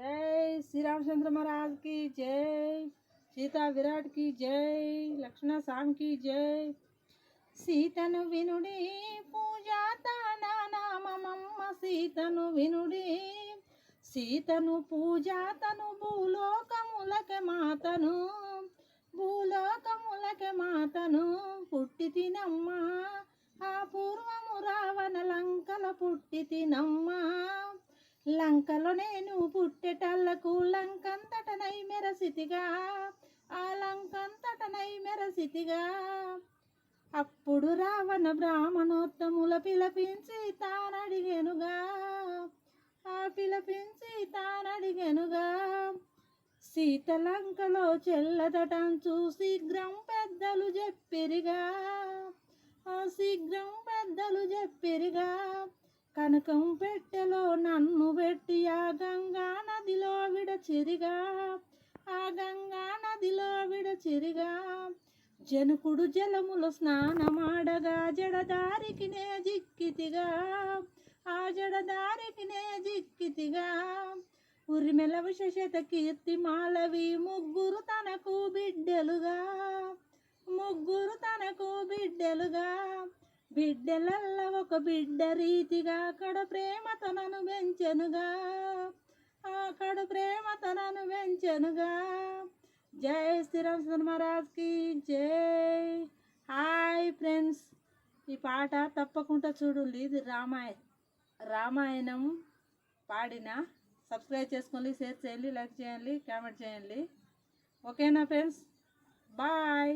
जय श्री रामचंद्र महाराज की जय, सीता विराट की जय, लक्ष्मण स्वाम की जय। सीतनु विनुडी पूजाता नाममम्म सीतनु विनुडी, सीतनु पूजातनु భూలోకములకే మాతను, భూలోకములకే మాతను పుట్టితినమ్మ, ఆ పూర్వము రావణ లంకల పుట్టితినమ్మ। లంకలో నేను పుట్టేటల్లకు లంకంతటనై మెరసితిగా, ఆ లంకంతటనై మెరసితిగా। అప్పుడు రావణ బ్రాహ్మణోత్తముల పిలపించి తానడిగెనుగా, ఆ పిలపించి తానడిగెనుగా। సీతలంకలో చెల్లదటం చూసి శీఘ్రం పెద్దలు చెప్పిరిగా, ఆ శీఘ్రం పెద్దలు చెప్పిరిగా। కనకం పెట్టెలో నన్ను పెట్టి ఆ గంగా నదిలో విడచిరిగా, ఆ గంగా నదిలో విడచిరిగా। జనకుడు జలములో స్నానమాడగా జడదారికి నే జిక్కితిగా, ఆ జడదారికి నే జిక్కితిగా। ఉరిమెల విశేషత కీర్తి మాలవి ముగ్గురు తనకు బిడ్డలుగా, ముగ్గురు తనకు బిడ్డలుగా। బిడ్డలల్ల ఒక బిడ్డ రీతిగా కడ ప్రేమతో నన్ను పెంచెనుగా, కడ ప్రేమతో నన్ను పెంచెనుగా। జై శ్రీరామచంద్ర మహారాజ్ కి జై। హాయ్ ఫ్రెండ్స్, ఈ పాట తప్పకుండా చూడండి, ఇది రామాయణం పాడిన। సబ్స్క్రైబ్ చేసుకోండి, షేర్ చేయండి, లైక్ చేయండి, కామెంట్ చేయండి। ఓకేనా ఫ్రెండ్స్, బాయ్।